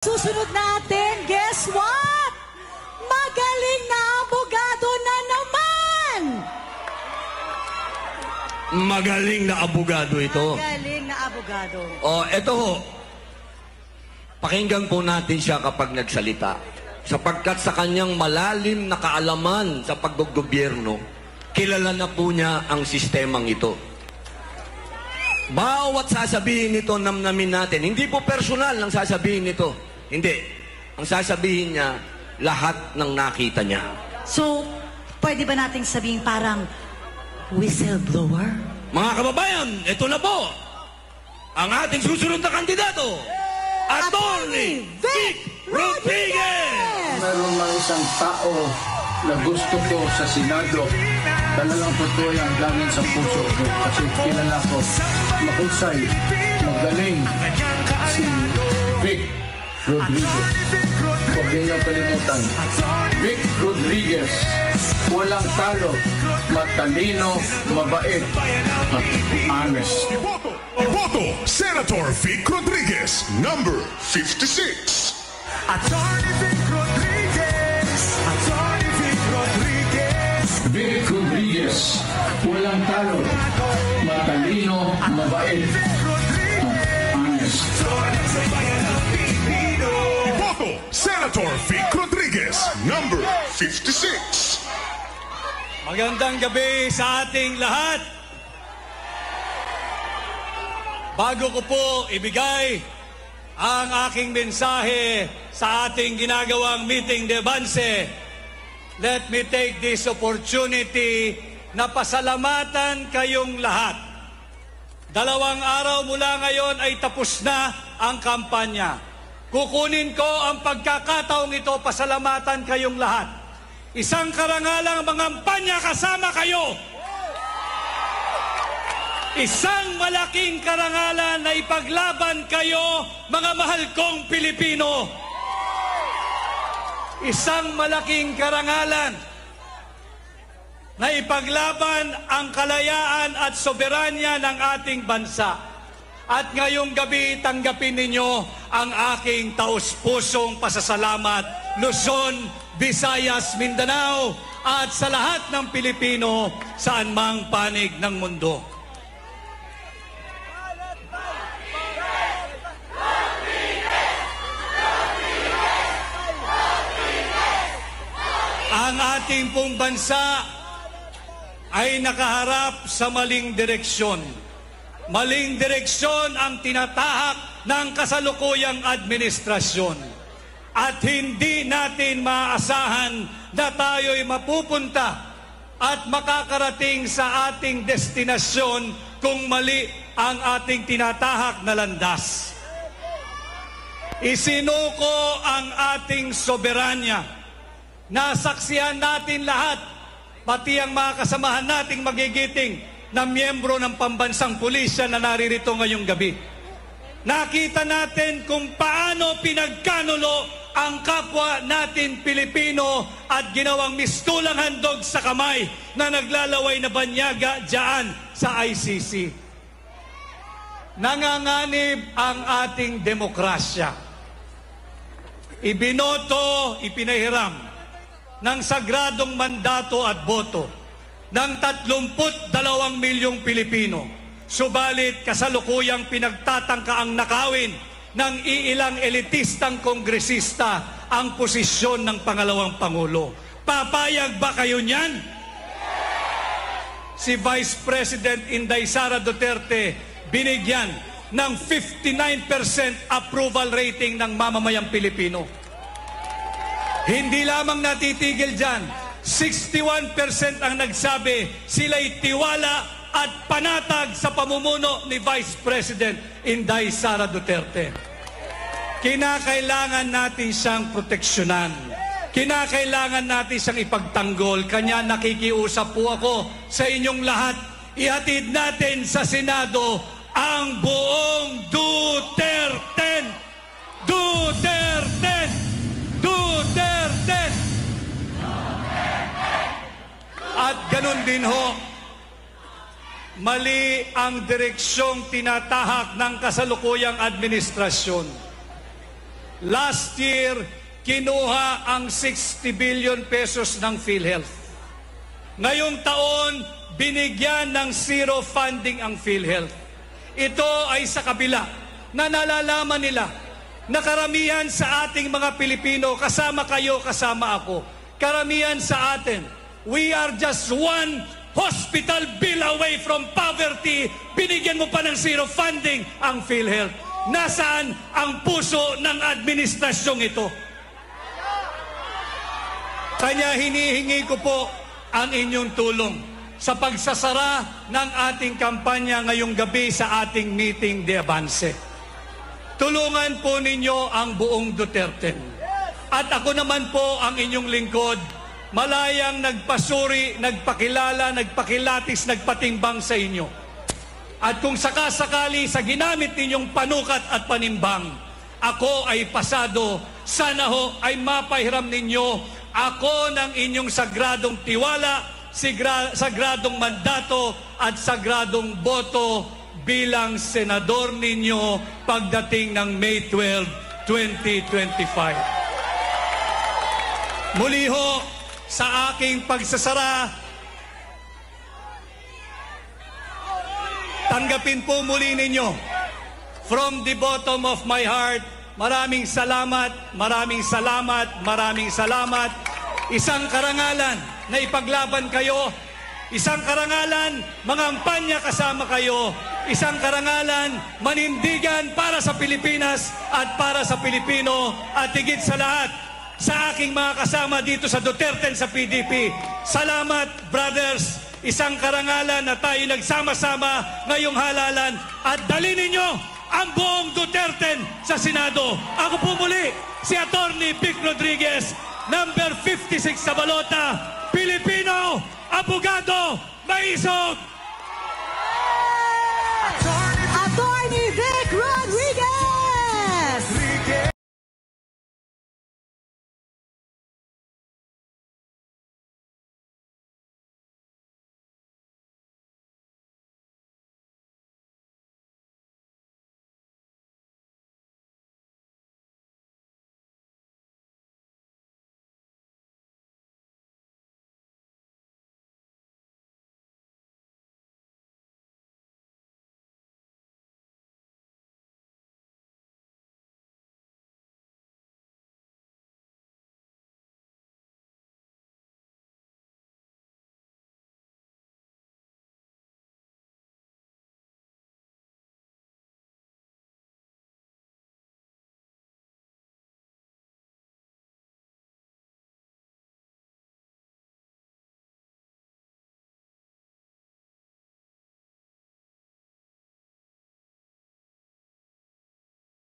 Susunod natin, guess what? Magaling na abogado na naman! Magaling na abogado ito. Magaling na abogado. O, eto ho. Pakinggan po natin siya kapag nagsalita. Sapagkat sa kanyang malalim na kaalaman sa paggogobyerno, kilala na po niya ang sistemang ito. Bawat sasabihin nito, namnamin natin. Hindi po personal ang sasabihin nito. Hindi. Ang sasabihin niya, lahat ng nakita niya. So, pwede ba nating sabihin parang whistleblower? Mga kababayan, ito na po ang ating susunod na kandidato, Attorney Vic Rodriguez! Meron lang isang tao na gusto ko sa Senado. Talagang totoo yan galing sa puso ko. Kasi kilala ko, mahusay, magaling si Vic Rodriguez. Huwag ninyong kalimutan. Vic Rodriguez, walang talo, matalino, mabait, at honest. Iboto, Senator Vic Rodriguez, number 56. Attorney Vic Rodriguez, Attorney Vic Rodriguez. Vic Rodriguez, walang talo, matalino, mabait, at honest. Iboto, Senator Vic Rodriguez, number 56. Magandang gabi sa ating lahat. Bago ko po ibigay ang aking mensahe sa ating ginagawang meeting de Banse, let me take this opportunity na pasalamatan kayong lahat. 2 araw mula ngayon ay tapos na ang kampanya. Kukunin ko ang pagkakataong ito, pasalamatan kayong lahat. Isang karangalang mangampanya kasama kayo. Isang malaking karangalan na ipaglaban kayo, mga mahal kong Pilipino. Isang malaking karangalan na ipaglaban ang kalayaan at soberanya ng ating bansa. At ngayong gabi, tanggapin ninyo ang aking taus-pusong pasasalamat, Luzon, Visayas, Mindanao, at sa lahat ng Pilipino saan mang panig ng mundo. Ang ating pong bansa ay nakaharap sa maling direksyon. Maling direksyon ang tinatahak ng kasalukuyang administrasyon. At hindi natin maaasahan na tayo'y mapupunta at makakarating sa ating destinasyon kung mali ang ating tinatahak na landas. Isinuko ang ating soberanya. Nasaksihan natin lahat, pati ang mga kasamahan nating magigiting na miyembro ng pambansang pulisya na naririto ngayong gabi. Nakita natin kung paano pinagkanulo ang kapwa natin Pilipino at ginawang mistulang handog sa kamay na naglalaway na banyaga dyan sa ICC. Nanganganib ang ating demokrasya. Ibinoto, ipinahiram ng sagradong mandato at boto ng 32 milyong Pilipino. Subalit kasalukuyang pinagtatangka ang nakawin ng iilang elitistang kongresista ang posisyon ng pangalawang Pangulo. Papayag ba kayo niyan? Si Vice President Inday Sara Duterte binigyan ng 59% approval rating ng mamamayang Pilipino. Hindi lamang natitigil dyan, 61% ang nagsabi sila'y tiwala at panatag sa pamumuno ni Vice President Inday Sara Duterte. Kinakailangan natin siyang proteksyonan. Kinakailangan natin siyang ipagtanggol. Kanya nakikiusap po ako sa inyong lahat. Ihatid natin sa Senado ang buong Duterte. Duterte! Duterte! At ganun din ho, mali ang direksyong tinatahak ng kasalukuyang administrasyon. last year, kinuha ang 60 billion pesos ng PhilHealth. Ngayong taon, binigyan ng zero funding ang PhilHealth. Ito ay sa kabila na nalalaman nila na karamihan sa ating mga Pilipino, kasama kayo, kasama ako, karamihan sa atin, we are just one hospital bill away from poverty. Binigyan mo pa ng zero funding ang PhilHealth. Nasaan ang puso ng administrasyong ito? Kanya hinihingi ko po ang inyong tulong sa pagsasara ng ating kampanya ngayong gabi sa ating meeting de avance. Tulungan po ninyo ang buong Duterte. At ako naman po ang inyong lingkod, malayang nagpasuri, nagpakilala, nagpakilatis, nagpatimbang sa inyo. At kung sakasakali sa ginamit ninyong panukat at panimbang, ako ay pasado, sana ho ay mapahiram ninyo ako ng inyong sagradong tiwala, sagradong mandato at sagradong boto bilang senador ninyo pagdating ng May 12, 2025. Muli ho, sa aking pagsasara, tanggapin po muli ninyo from the bottom of my heart, maraming salamat, maraming salamat, maraming salamat. Isang karangalan na ipaglaban kayo, isang karangalan mangampanya kasama kayo, isang karangalan manindigan para sa Pilipinas at para sa Pilipino, at higit sa lahat sa aking mga kasama dito sa Duterte sa PDP. Salamat, brothers. Isang karangalan na tayo nagsama-sama ngayong halalan, at dali ninyo ang buong Duterte sa Senado. Ako po muli, si Atty. Vic Rodriguez, number 56 sa balota, Pilipino, abogado, maisog,